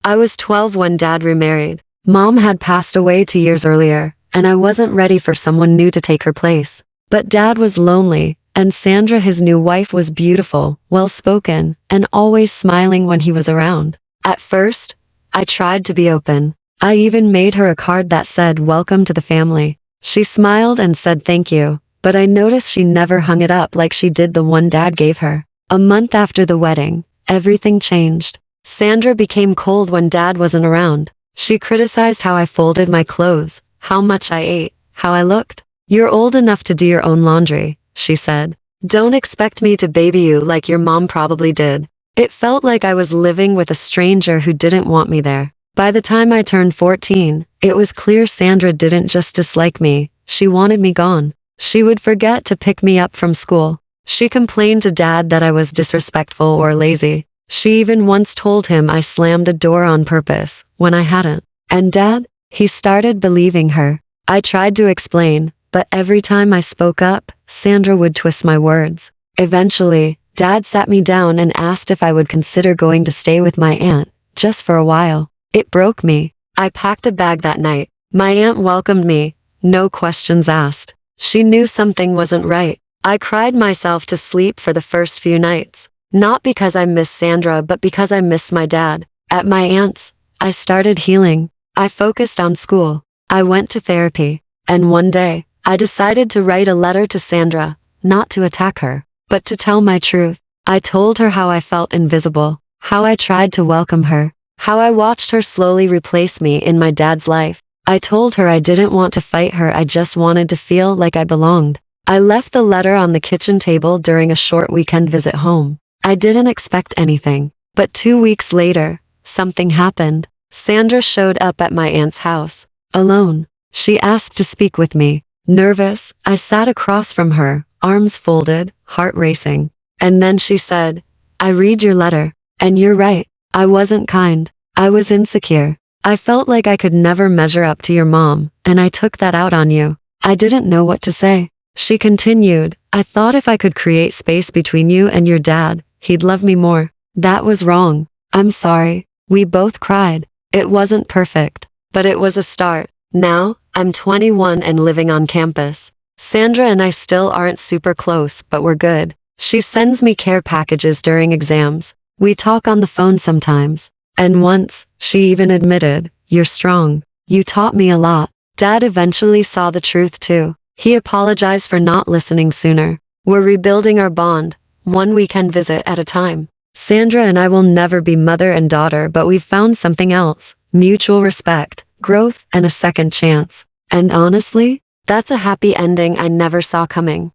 I was 12 when Dad remarried. Mom had passed away 2 years earlier, and I wasn't ready for someone new to take her place. But Dad was lonely, and Sandra, his new wife, was beautiful, well-spoken, and always smiling when he was around. At first, I tried to be open. I even made her a card that said, "Welcome to the family." She smiled and said thank you, but I noticed she never hung it up like she did the one Dad gave her. A month after the wedding, everything changed. Sandra became cold when Dad wasn't around. She criticized how I folded my clothes, how much I ate, how I looked. "You're old enough to do your own laundry," she said. "Don't expect me to baby you like your mom probably did." It felt like I was living with a stranger who didn't want me there. By the time I turned 14, it was clear Sandra didn't just dislike me, she wanted me gone. She would forget to pick me up from school. She complained to Dad that I was disrespectful or lazy. She even once told him I slammed a door on purpose, when I hadn't. And Dad? He started believing her. I tried to explain, but every time I spoke up, Sandra would twist my words. Eventually, Dad sat me down and asked if I would consider going to stay with my aunt, just for a while. It broke me. I packed a bag that night. My aunt welcomed me, no questions asked. She knew something wasn't right. I cried myself to sleep for the first few nights. Not because I missed Sandra, but because I missed my dad. At my aunt's, I started healing. I focused on school. I went to therapy. And one day, I decided to write a letter to Sandra, not to attack her, but to tell my truth. I told her how I felt invisible, how I tried to welcome her, how I watched her slowly replace me in my dad's life. I told her I didn't want to fight her, I just wanted to feel like I belonged. I left the letter on the kitchen table during a short weekend visit home. I didn't expect anything, but 2 weeks later, something happened. Sandra showed up at my aunt's house, alone. She asked to speak with me. Nervous, I sat across from her, arms folded, heart racing. And then she said, "I read your letter, and you're right. I wasn't kind. I was insecure. I felt like I could never measure up to your mom, and I took that out on you." I didn't know what to say. She continued, "I thought if I could create space between you and your dad, he'd love me more. That was wrong. I'm sorry." We both cried. It wasn't perfect, but it was a start. Now, I'm 21 and living on campus. Sandra and I still aren't super close, but we're good. She sends me care packages during exams. We talk on the phone sometimes. And once, she even admitted, "You're strong. You taught me a lot." Dad eventually saw the truth too. He apologized for not listening sooner. We're rebuilding our bond, one weekend visit at a time. Sandra and I will never be mother and daughter, but we've found something else: mutual respect, growth, and a second chance. And honestly, that's a happy ending I never saw coming.